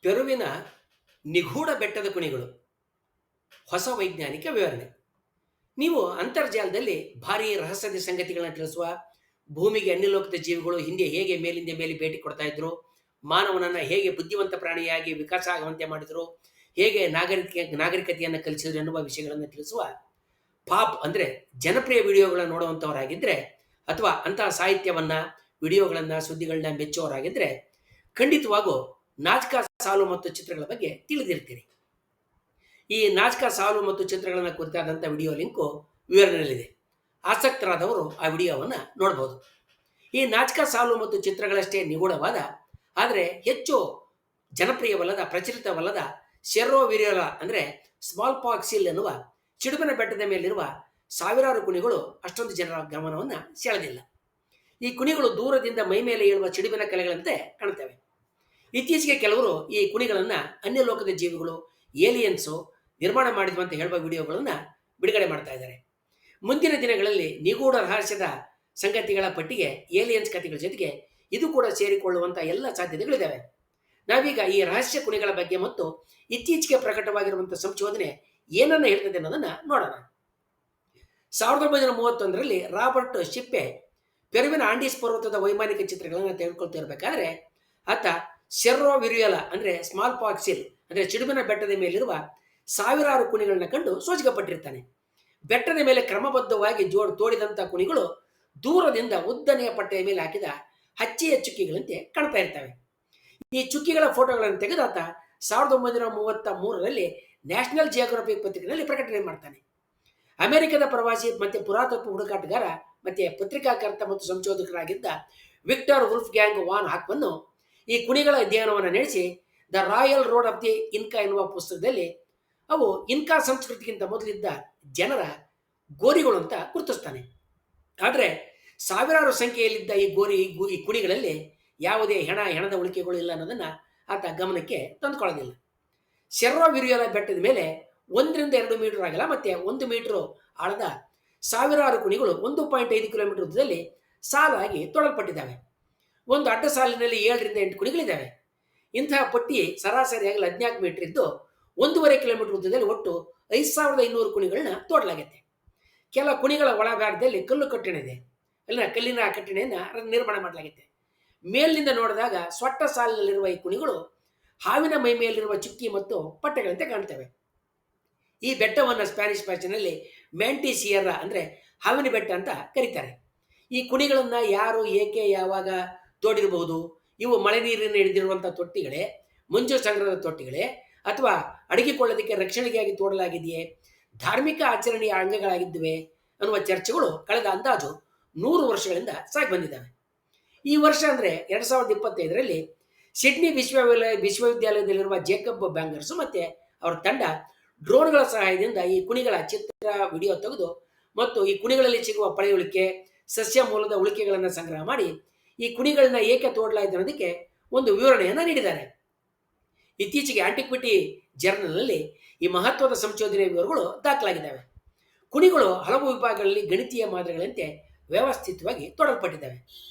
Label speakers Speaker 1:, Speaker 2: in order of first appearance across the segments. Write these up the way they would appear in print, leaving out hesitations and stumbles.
Speaker 1: ಪೆರುವಿನ ನಿಗೂಢ ಬೆಟ್ಟದ ಕುಣಿಗಳು ಹೊಸ ವೈಜ್ಞಾನಿಕ ವಿವರಣೆ. ನೀವು ಅಂತರ್ಜಾಲದಲ್ಲಿ ಭಾರಿ ರಹಸ್ಯದ ಸಂಗತಿಗಳನ್ನ ತಿಳಿಸುವ ಭೂಮಿಗೆ ಅನ್ಯಲೋಕದ ಜೀವಿಗಳು ಹಿಂದೆ ಹೇಗೆ ಮೇಲಿಂದ ಮೇಲೆ ಭೇಟಿ ಕೊಡ್ತಾ ಇದ್ರು, ಮಾನವನನ್ನ ಹೇಗೆ ಬುದ್ಧಿವಂತ ಪ್ರಾಣಿಯಾಗಿ ವಿಕಾಸ ಆಗುವಂತೆ ಮಾಡಿದ್ರು, ಹೇಗೆ ನಾಗರಿಕತೆಯನ್ನು ಕಲಿಸಿದ್ರು ಎನ್ನುವ ವಿಷಯಗಳನ್ನು ತಿಳಿಸುವ ಪಾಪ್ ಅಂದರೆ ಜನಪ್ರಿಯ ವಿಡಿಯೋಗಳನ್ನ ನೋಡುವಂಥವರಾಗಿದ್ದರೆ ಅಥವಾ ಅಂತಹ ಸಾಹಿತ್ಯವನ್ನ ವಿಡಿಯೋಗಳನ್ನ ಸುದ್ದಿಗಳನ್ನ ಮೆಚ್ಚುವವರಾಗಿದ್ದರೆ ಖಂಡಿತವಾಗೂ ನಾಜ್ಕಾ ಸಾಲು ಮತ್ತು ಚಿತ್ರಗಳ ಬಗ್ಗೆ ತಿಳಿದಿರ್ತೀರಿ. ಈ ನಾಜ್ಕಾ ಸಾಲು ಮತ್ತು ಚಿತ್ರಗಳನ್ನು ಕುರಿತಾದಂಥ ವಿಡಿಯೋ ಲಿಂಕು ವಿವರಣೆಯಲ್ಲಿದೆ. ಆಸಕ್ತರಾದವರು ಆ ವಿಡಿಯೋವನ್ನು ನೋಡಬಹುದು. ಈ ನಾಜ್ಕಾ ಸಾಲು ಮತ್ತು ಚಿತ್ರಗಳಷ್ಟೇ ನಿಗೂಢವಾದ ಆದರೆ ಹೆಚ್ಚು ಜನಪ್ರಿಯವಲ್ಲದ ಪ್ರಚಲಿತವಲ್ಲದ ಸೆರ್ರೋ ವಿರಿಯೋಲಾ ಅಂದರೆ ಸ್ಮಾಲ್ ಪಾಕ್ಸಿಲ್ ಎನ್ನುವ ಚಿಡುಬನ ಬೆಟ್ಟದ ಮೇಲಿರುವ ಸಾವಿರಾರು ಕುಣಿಗಳು ಅಷ್ಟೊಂದು ಜನರ ಗಮನವನ್ನು ಸೆಳೆದಿಲ್ಲ. ಈ ಕುಣಿಗಳು ದೂರದಿಂದ ಮೈ ಮೇಲೆ ಏಳುವ ಚಿಡುಬಿನ ಕಲೆಗಳಂತೆ ಕಾಣುತ್ತವೆ. ಇತ್ತೀಚೆಗೆ ಕೆಲವರು ಈ ಕುಣಿಗಳನ್ನು ಅನ್ಯಲೋಕದ ಜೀವಿಗಳು, ಏಲಿಯನ್ಸು ನಿರ್ಮಾಣ ಮಾಡಿದ್ವು ಅಂತ ಹೇಳುವ ವಿಡಿಯೋಗಳನ್ನು ಬಿಡುಗಡೆ ಮಾಡ್ತಾ ಇದ್ದಾರೆ. ಮುಂದಿನ ದಿನಗಳಲ್ಲಿ ನಿಗೂಢ ರಹಸ್ಯದ ಸಂಗತಿಗಳ ಪಟ್ಟಿಗೆ ಏಲಿಯನ್ಸ್ ಕಥೆಗಳ ಜೊತೆಗೆ ಇದು ಕೂಡ ಸೇರಿಕೊಳ್ಳುವಂಥ ಎಲ್ಲ ಸಾಧ್ಯತೆಗಳಿದ್ದಾವೆ. ನಾವೀಗ ಈ ರಹಸ್ಯ ಕುಣಿಗಳ ಬಗ್ಗೆ ಮತ್ತು ಇತ್ತೀಚೆಗೆ ಪ್ರಕಟವಾಗಿರುವಂಥ ಸಂಶೋಧನೆ ಏನನ್ನ ಹೇಳ್ತದೆ ಅನ್ನೋದನ್ನು ನೋಡೋಣ. 1931ರಲ್ಲಿ ರಾಬರ್ಟ್ ಶಿಪ್ಪೆ ಪೆರುವಿನ ಆಂಡೀಸ್ ಪರ್ವತದ ವೈಮಾನಿಕ ಚಿತ್ರಗಳನ್ನು ತೆಗೆದುಕೊಳ್ತಿರ್ಬೇಕಾದ್ರೆ ಆತ ಸೆರ್ರೋ ವಿರಿಯೋಲಾ ಅಂದರೆ ಸ್ಮಾಲ್ ಪಾಕ್ಸಿಲ್ ಅಂದರೆ ಚಿಡುಬಿನ ಬೆಟ್ಟದ ಮೇಲಿರುವ ಸಾವಿರಾರು ಕುಣಿಗಳನ್ನ ಕಂಡು ಸೋಜಿಗಪಟ್ಟಿರ್ತಾನೆ. ಬೆಟ್ಟದ ಮೇಲೆ ಕ್ರಮಬದ್ಧವಾಗಿ ತೋಡಿದಂಥ ಕುಣಿಗಳು ದೂರದಿಂದ ಉದ್ದನೆಯ ಪಟ್ಟೆಯ ಮೇಲೆ ಹಾಕಿದ ಹಚ್ಚಿಯ ಚುಕ್ಕಿಗಳಂತೆ ಕಾಣ್ತಾ ಇರ್ತವೆ. ಈ ಚುಕ್ಕಿಗಳ ಫೋಟೋಗಳನ್ನು ತೆಗೆದಾತ 1933ರಲ್ಲಿ ನ್ಯಾಷನಲ್ ಜಿಯೋಗ್ರಫಿಕ್ ಪತ್ರಿಕೆಯಲ್ಲಿ ಪ್ರಕಟಣೆ ಮಾಡ್ತಾನೆ. ಅಮೆರಿಕದ ಪ್ರವಾಸಿ ಮತ್ತು ಪುರಾತತ್ವ ಹುಡುಕಾಟಗಾರ ಮತ್ತು ಪತ್ರಿಕಾಕರ್ತ ಮತ್ತು ಸಂಶೋಧಕರಾಗಿದ್ದ ವಿಕ್ಟರ್ ವುಲ್ಫ್ ಗ್ಯಾಂಗ್ ವಾನ್ ಹಾಕ್ವನ್ನು ಈ ಕುಣಿಗಳ ಅಧ್ಯಯನವನ್ನು ನಡೆಸಿ the Royal Road of the Inca ಎನ್ನುವ ಪುಸ್ತಕದಲ್ಲಿ ಅವು ಇನ್ಕಾ ಸಂಸ್ಕೃತಿಗಿಂತ ಮೊದಲಿದ್ದ ಜನರ ಗೋರಿಗಳು ಅಂತ ಗುರುತಿಸ್ತಾನೆ. ಆದರೆ ಸಾವಿರಾರು ಸಂಖ್ಯೆಯಲ್ಲಿದ್ದ ಈ ಕುಣಿಗಳಲ್ಲಿ ಯಾವುದೇ ಹೆಣದ ಉಳಿಕೆಗಳು ಇಲ್ಲ ಅನ್ನೋದನ್ನು ಆತ ಗಮನಕ್ಕೆ ತಂದುಕೊಳ್ಳೋದಿಲ್ಲ. ಸೆರ್ರೋ ವಿರಿಯೋಲಾ ಬೆಟ್ಟದ ಮೇಲೆ 1-2 ಮೀಟರ್ ಆಗಲ್ಲ ಮತ್ತು 1 ಮೀಟರ್ ಆಳದ ಸಾವಿರಾರು ಕುಣಿಗಳು 1.5 ಕಿಲೋಮೀಟರ್ ಉದ್ದದಲ್ಲಿ ಸಾಲಾಗಿ ತೊಡಲ್ಪಟ್ಟಿದ್ದಾವೆ. ಒಂದು ಅಡ್ಡ ಸಾಲಿನಲ್ಲಿ 7-8 ಕುಣಿಗಳಿದ್ದಾವೆ. ಇಂತಹ ಪಟ್ಟಿ ಸರಾಸರಿಯಾಗಿ 14 ಮೀಟರ್ ಇದ್ದು 1.5 ಕಿಲೋಮೀಟರ್ ಉದ್ದದಲ್ಲಿ ಒಟ್ಟು 5500 ಕುಣಿಗಳನ್ನ ತೋಡಲಾಗುತ್ತೆ. ಕೆಲ ಕುಣಿಗಳ ಒಳಭಾಗದಲ್ಲಿ ಕಲ್ಲು ಕಟ್ಟಣೆ ಇದೆ, ಕಲ್ಲಿನ ಕಟ್ಟಣೆಯನ್ನು ನಿರ್ಮಾಣ ಮಾಡಲಾಗುತ್ತೆ. ಮೇಲಿನಿಂದ ನೋಡಿದಾಗ ಸೊಟ್ಟ ಸಾಲಿನಲ್ಲಿರುವ ಈ ಕುಣಿಗಳು ಹಾವಿನ ಮೈ ಮೇಲಿರುವ ಚುಕ್ಕಿ ಮತ್ತು ಪಟ್ಟೆಗಳಂತೆ ಕಾಣ್ತವೆ. ಈ ಬೆಟ್ಟವನ್ನು ಸ್ಪ್ಯಾನಿಷ್ ಭಾಷೆಯಲ್ಲಿ ಮ್ಯಾಂಟಿ ಸಿಯರ್ರಾ ಅಂದರೆ ಹಾವಿನ ಬೆಟ್ಟ ಅಂತ ಕರೀತಾರೆ. ಈ ಕುಣಿಗಳನ್ನು ಯಾರು, ಏಕೆ, ಯಾವಾಗ ತೋಡಿರಬಹುದು? ಇವು ಮಳೆ ನೀರಿನ ಹಿಡಿದಿರುವಂಥ ತೊಟ್ಟಿಗಳೇ, ಮುಂಜು ಸಂಗ್ರಹದ ತೊಟ್ಟಿಗಳೇ, ಅಥವಾ ಅಡಗಿಕೊಳ್ಳೋದಕ್ಕೆ ರಕ್ಷಣೆಗಾಗಿ ತೋಡಲಾಗಿದೆಯೇ, ಧಾರ್ಮಿಕ ಆಚರಣೆಯ ಅಂಗಗಳಾಗಿದ್ದಾವೆ ಅನ್ನುವ ಚರ್ಚೆಗಳು ಕಳೆದ ಅಂದಾಜು 100 ವರ್ಷಗಳಿಂದ ಸಾಗಿ ಬಂದಿದ್ದಾವೆ. ಈ ವರ್ಷ ಅಂದರೆ 2025ರಲ್ಲಿ ಸಿಡ್ನಿ ವಿಶ್ವವಿದ್ಯಾಲಯದಲ್ಲಿರುವ ಜೇಕಬ್ ಬ್ಯಾಂಗರ್ಸು ಮತ್ತು ಅವರ ತಂಡ ಡ್ರೋನ್ಗಳ ಸಹಾಯದಿಂದ ಈ ಕುಣಿಗಳ ಚಿತ್ರ, ವಿಡಿಯೋ ತೆಗೆದು ಮತ್ತು ಈ ಕುಣಿಗಳಲ್ಲಿ ಸಿಗುವ ಪಳೆಯುಳಿಕೆ, ಸಸ್ಯ ಮೂಲದ ಉಳಿಕೆಗಳನ್ನು ಸಂಗ್ರಹ ಮಾಡಿ ಈ ಕುಣಿಗಳನ್ನ ಏಕೆ ತೋಡಲಾಯಿತು ಅನ್ನೋದಕ್ಕೆ ಒಂದು ವಿವರಣೆಯನ್ನು ನೀಡಿದ್ದಾರೆ. ಇತ್ತೀಚೆಗೆ ಆಂಟಿಕ್ವಿಟಿ ಜರ್ನಲ್ನಲ್ಲಿ ಈ ಮಹತ್ವದ ಸಂಶೋಧನೆಯ ವಿವರಗಳು ದಾಖಲಾಗಿದ್ದಾವೆ. ಕುಣಿಗಳು ಹಲವು ವಿಭಾಗಗಳಲ್ಲಿ ಗಣಿತೀಯ ಮಾದರಿಗಳಂತೆ ವ್ಯವಸ್ಥಿತವಾಗಿ ತೊಡಲ್ಪಟ್ಟಿದ್ದಾವೆ.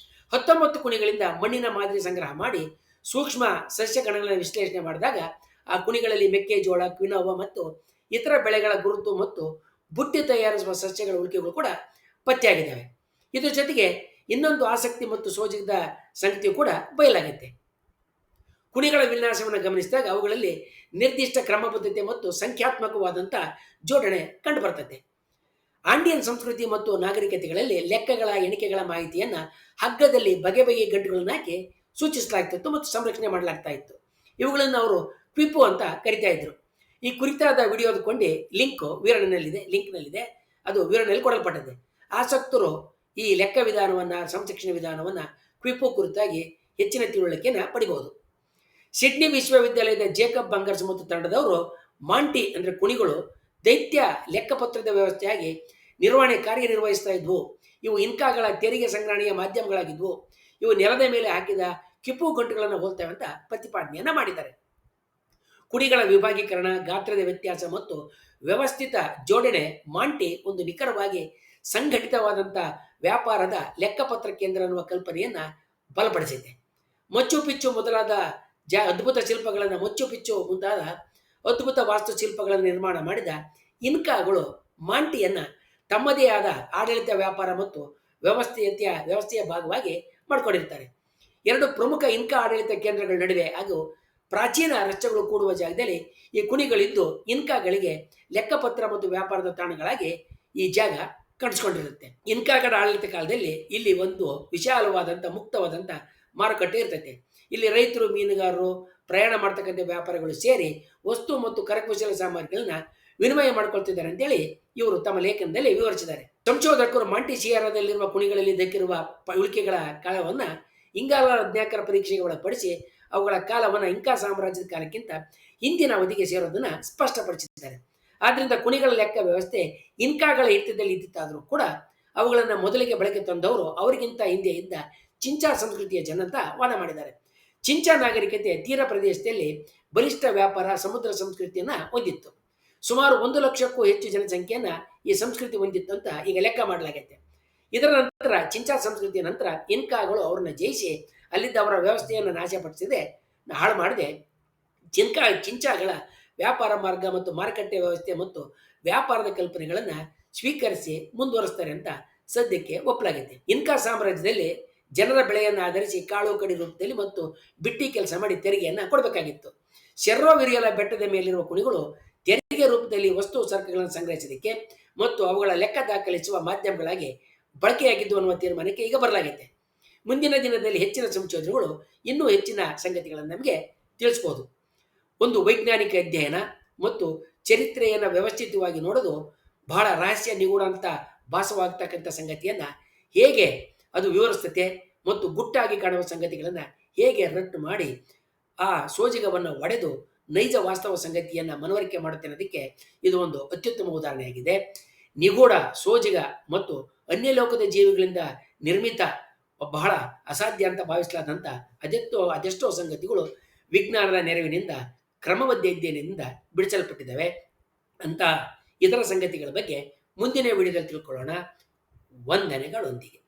Speaker 1: 19 ಕುಣಿಗಳಿಂದ ಮಣ್ಣಿನ ಮಾದರಿ ಸಂಗ್ರಹ ಮಾಡಿ ಸೂಕ್ಷ್ಮ ಸಸ್ಯ ಕಣಗಳನ್ನು ವಿಶ್ಲೇಷಣೆ ಮಾಡಿದಾಗ ಆ ಕುಣಿಗಳಲ್ಲಿ ಮೆಕ್ಕೆಜೋಳ, ಕ್ವಿನೋವಾ ಮತ್ತು ಇತರ ಬೆಳೆಗಳ ಗುರುತು ಮತ್ತು ಬುಟ್ಟಿ ತಯಾರಿಸುವ ಸಸ್ಯಗಳ ಉಳಿಕೆಗಳು ಕೂಡ ಪತ್ತೆಯಾಗಿದ್ದಾವೆ. ಇದರ ಜೊತೆಗೆ ಇನ್ನೊಂದು ಆಸಕ್ತಿ ಮತ್ತು ಸೋಜಿಗದ ಸಂಗತಿಯು ಕೂಡ ಬಯಲಾಗುತ್ತೆ. ಕುಣಿಗಳ ವಿನ್ಯಾಸವನ್ನು ಗಮನಿಸಿದಾಗ ಅವುಗಳಲ್ಲಿ ನಿರ್ದಿಷ್ಟ ಕ್ರಮಬದ್ಧತೆ ಮತ್ತು ಸಂಖ್ಯಾತ್ಮಕವಾದಂಥ ಜೋಡಣೆ ಕಂಡುಬರ್ತದೆ. ಆಂಡಿಯನ್ ಸಂಸ್ಕೃತಿ ಮತ್ತು ನಾಗರಿಕತೆಗಳಲ್ಲಿ ಲೆಕ್ಕಗಳ ಎಣಿಕೆಗಳ ಮಾಹಿತಿಯನ್ನು ಹಗ್ಗದಲ್ಲಿ ಬಗೆ ಗಂಟುಗಳನ್ನು ಹಾಕಿ ಸೂಚಿಸಲಾಗ್ತಿತ್ತು ಮತ್ತು ಸಂರಕ್ಷಣೆ ಮಾಡಲಾಗ್ತಾ ಇತ್ತು. ಇವುಗಳನ್ನು ಅವರು ಕ್ವಿಪು ಅಂತ ಕರಿತಾ ಇದ್ರು. ಈ ಕುರಿತಾದ ವಿಡಿಯೋದ ಕೊಂಡಿ ಲಿಂಕ್ನಲ್ಲಿದೆ. ಅದು ವಿವರಣೆಯಲ್ಲಿ ಕೊಡಲ್ಪಟ್ಟಿದೆ. ಆಸಕ್ತರು ಈ ಲೆಕ್ಕ ವಿಧಾನವನ್ನು, ಸಂರಕ್ಷಣೆ ವಿಧಾನವನ್ನು, ಕ್ವಿಪು ಕುರಿತಾಗಿ ಹೆಚ್ಚಿನ ತಿಳುವಳಿಕೆಯನ್ನು ಪಡಿಬಹುದು. ಸಿಡ್ನಿ ವಿಶ್ವವಿದ್ಯಾಲಯದ ಜೇಕಬ್ ಬಂಗರ್ಸ್ ಮತ್ತು ತಂಡದವರು ಮಾಂಟಿ ಅಂದರೆ ಕುಣಿಗಳು ದೈತ್ಯ ಲೆಕ್ಕಪತ್ರದ ವ್ಯವಸ್ಥೆಯಾಗಿ ಕಾರ್ಯನಿರ್ವಹಿಸ್ತಾ ಇದ್ವು. ಇವು ಇನ್ಕಾಗಳ ತೆರಿಗೆ ಸಂಗ್ರಹಣೆಯ ಮಾಧ್ಯಮಗಳಾಗಿದ್ವು. ಇವು ನೆಲದ ಮೇಲೆ ಹಾಕಿದ ಕಿಪ್ಪು ಗಂಟುಗಳನ್ನು ಹೋಲ್ತವೆ ಅಂತ ಪ್ರತಿಪಾದನೆಯನ್ನು ಮಾಡಿದ್ದಾರೆ. ಕುಣಿಗಳ ವಿಭಾಗೀಕರಣ, ಗಾತ್ರದ ವ್ಯತ್ಯಾಸ ಮತ್ತು ವ್ಯವಸ್ಥಿತ ಜೋಡಣೆ ಮಾಂಟಿ ಒಂದು ನಿಖರವಾಗಿ ಸಂಘಟಿತವಾದಂಥ ವ್ಯಾಪಾರದ ಲೆಕ್ಕಪತ್ರ ಕೇಂದ್ರ ಅನ್ನುವ ಕಲ್ಪನೆಯನ್ನು ಬಲಪಡಿಸಿದೆ. ಮಚ್ಚು ಪಿಚ್ಚು ಮೊದಲಾದ ಅದ್ಭುತ ಶಿಲ್ಪಗಳನ್ನು ಮುಚ್ಚುಪಿಚ್ಚು ಮುಂತಾದ ಅದ್ಭುತ ವಾಸ್ತುಶಿಲ್ಪಗಳನ್ನು ನಿರ್ಮಾಣ ಮಾಡಿದ ಇನ್ಕಾಗಳು ಮಾಂಟಿಯನ್ನ ತಮ್ಮದೇ ಆದ ಆಡಳಿತ ವ್ಯಾಪಾರ ಮತ್ತು ವ್ಯವಸ್ಥೆಯ ಭಾಗವಾಗಿ ಮಾಡಿಕೊಂಡಿರ್ತಾರೆ. ಎರಡು ಪ್ರಮುಖ ಇನ್ಕಾ ಆಡಳಿತ ಕೇಂದ್ರಗಳ ನಡುವೆ ಹಾಗೂ ಪ್ರಾಚೀನ ರಸ್ತೆಗಳು ಕೂಡುವ ಜಾಗದಲ್ಲಿ ಈ ಕುಣಿಗಳಿದ್ದು ಇನ್ಕಾಗಳಿಗೆ ಲೆಕ್ಕಪತ್ರ ಮತ್ತು ವ್ಯಾಪಾರದ ತಾಣಗಳಾಗಿ ಈ ಜಾಗ ಕಾಣಿಸ್ಕೊಂಡಿರುತ್ತೆ. ಇನ್ಕಾಗಳ ಆಡಳಿತ ಕಾಲದಲ್ಲಿ ಇಲ್ಲಿ ಒಂದು ವಿಶಾಲವಾದಂಥ ಮುಕ್ತವಾದಂಥ ಮಾರುಕಟ್ಟೆ ಇರ್ತೈತೆ. ಇಲ್ಲಿ ರೈತರು, ಮೀನುಗಾರರು, ಪ್ರಯಾಣ ಮಾಡ್ತಕ್ಕಂಥ ವ್ಯಾಪಾರಿಗಳು ಸೇರಿ ವಸ್ತು ಮತ್ತು ಕರಕುಶಲ ಸಾಮಗ್ರಿಗಳನ್ನ ವಿನಿಮಯ ಮಾಡ್ಕೊಳ್ತಿದ್ದಾರೆ ಅಂತೇಳಿ ಇವರು ತಮ್ಮ ಲೇಖನದಲ್ಲಿ ವಿವರಿಸಿದ್ದಾರೆ. ಸಂಶೋಧಕರು ಮಾಂಟಿಸಿಯಾರದಲ್ಲಿರುವ ಕುಣಿಗಳಲ್ಲಿ ದಕ್ಕಿರುವ ಉಳಿಕೆಗಳ ಕಾಲವನ್ನ ಇಂಗಾಲ ಅಜ್ಞಾಕರ ಪರೀಕ್ಷೆಗೆ ಒಳಪಡಿಸಿ ಅವುಗಳ ಕಾಲವನ್ನು ಇಂಕಾ ಸಾಮ್ರಾಜ್ಯದ ಕಾಲಕ್ಕಿಂತ ಹಿಂದಿನ ಅವಧಿಗೆ ಸೇರೋದನ್ನ ಸ್ಪಷ್ಟಪಡಿಸಿದ್ದಾರೆ. ಆದ್ರಿಂದ ಕುಣಿಗಳ ಲೆಕ್ಕ ವ್ಯವಸ್ಥೆ ಇನ್ಕಾಗಳ ಹಿಡಿತದಲ್ಲಿ ಇದ್ದಿತ್ತಾದರೂ ಕೂಡ ಅವುಗಳನ್ನು ಮೊದಲಿಗೆ ಬಳಕೆ ತಂದವರು ಅವರಿಗಿಂತ ಹಿಂದೆ ಇದ್ದ ಚಿಂಚಾ ಸಂಸ್ಕೃತಿಯ ಜನಂತ ವಾದ ಮಾಡಿದ್ದಾರೆ. ಚಿಂಚಾ ನಾಗರಿಕತೆ ತೀರ ಪ್ರದೇಶದಲ್ಲಿ ಬಲಿಷ್ಠ ವ್ಯಾಪಾರ, ಸಮುದ್ರ ಸಂಸ್ಕೃತಿಯನ್ನ ಹೊಂದಿತ್ತು. ಸುಮಾರು 1 ಲಕ್ಷಕ್ಕೂ ಹೆಚ್ಚು ಜನಸಂಖ್ಯೆಯನ್ನ ಈ ಸಂಸ್ಕೃತಿ ಹೊಂದಿತ್ತು ಅಂತ ಈಗ ಲೆಕ್ಕ ಮಾಡಲಾಗೈತೆ. ಇದರ ನಂತರ ಚಿಂಚಾ ಸಂಸ್ಕೃತಿಯ ನಂತರ ಇನ್ಕಾಗಳು ಅವರನ್ನ ಜಯಿಸಿ ಅಲ್ಲಿದ್ದ ಅವರ ವ್ಯವಸ್ಥೆಯನ್ನು ನಾಶಪಡಿಸದೆ ಹಾಳು ಮಾಡದೆ ಚಿಂಚಾಗಳ ವ್ಯಾಪಾರ ಮಾರ್ಗ ಮತ್ತು ಮಾರುಕಟ್ಟೆ ವ್ಯವಸ್ಥೆ ಮತ್ತು ವ್ಯಾಪಾರದ ಕಲ್ಪನೆಗಳನ್ನು ಸ್ವೀಕರಿಸಿ ಮುಂದುವರಿಸ್ತಾರೆ ಅಂತ ಸದ್ಯಕ್ಕೆ ಒಪ್ಪಲಾಗಿದೆ. ಇನ್ಕಾ ಸಾಮ್ರಾಜ್ಯದಲ್ಲಿ ಜನರ ಬೆಳೆಯನ್ನು ಆಧರಿಸಿ ಕಾಳು ಕಡಿ ರೂಪದಲ್ಲಿ ಮತ್ತು ಬಿಟ್ಟಿ ಕೆಲಸ ಮಾಡಿ ತೆರಿಗೆಯನ್ನು ಕೊಡಬೇಕಾಗಿತ್ತು. ಶೆರ್ರೋ ವಿರಿಯಲ ಬೆಟ್ಟದ ಮೇಲಿರುವ ಕುಣಿಗಳು ತೆರಿಗೆ ರೂಪದಲ್ಲಿ ವಸ್ತು ಸರಕುಗಳನ್ನು ಸಂಗ್ರಹಿಸಲಿಕ್ಕೆ ಮತ್ತು ಅವುಗಳ ಲೆಕ್ಕ ದಾಖಲಿಸುವ ಮಾಧ್ಯಮಗಳಾಗಿ ಬಳಕೆಯಾಗಿದ್ದು ಅನ್ನುವ ತೀರ್ಮಾನಕ್ಕೆ ಈಗ ಬರಲಾಗಿದೆ. ಮುಂದಿನ ದಿನದಲ್ಲಿ ಹೆಚ್ಚಿನ ಸಂಶೋಧನೆಗಳು ಇನ್ನೂ ಹೆಚ್ಚಿನ ಸಂಗತಿಗಳನ್ನು ನಮಗೆ ತಿಳಿಸ್ಬೋದು. ಒಂದು ವೈಜ್ಞಾನಿಕ ಅಧ್ಯಯನ ಮತ್ತು ಚರಿತ್ರೆಯನ್ನು ವ್ಯವಸ್ಥಿತವಾಗಿ ನೋಡೋದು ಬಹಳ ರಹಸ್ಯ ನಿಗೂಢ ಅಂತ ಭಾಸವಾಗ್ತಕ್ಕಂಥ ಸಂಗತಿಯನ್ನು ಹೇಗೆ ಅದು ವಿವರಿಸ್ತತೆ ಮತ್ತು ಗುಟ್ಟಾಗಿ ಕಾಣುವ ಸಂಗತಿಗಳನ್ನು ಹೇಗೆ ರಟ್ಟು ಮಾಡಿ ಆ ಸೋಜಿಗವನ್ನು ಒಡೆದು ನೈಜ ವಾಸ್ತವ ಸಂಗತಿಯನ್ನು ಮನವರಿಕೆ ಮಾಡುತ್ತೆ ಅನ್ನೋದಕ್ಕೆ ಇದು ಒಂದು ಅತ್ಯುತ್ತಮ ಉದಾಹರಣೆಯಾಗಿದೆ. ನಿಗೂಢ, ಸೋಜಿಗ ಮತ್ತು ಅನ್ಯಲೋಕದ ಜೀವಿಗಳಿಂದ ನಿರ್ಮಿತ ಬಹಳ ಅಸಾಧ್ಯ ಅಂತ ಭಾವಿಸಲಾದಂಥ ಅದೆಷ್ಟೋ ಸಂಗತಿಗಳು ವಿಜ್ಞಾನದ ನೆರವಿನಿಂದ ಕ್ರಮಬದ್ಧ ಅಧ್ಯಯನದಿಂದ ಬಿಡಿಸಲ್ಪಟ್ಟಿದ್ದಾವೆ ಅಂತ ಇದರ ಸಂಗತಿಗಳ ಬಗ್ಗೆ ಮುಂದಿನ ವಿಡಿಯೋದಲ್ಲಿ ತಿಳ್ಕೊಳ್ಳೋಣ. ವಂದನೆಗಳೊಂದಿಗೆ.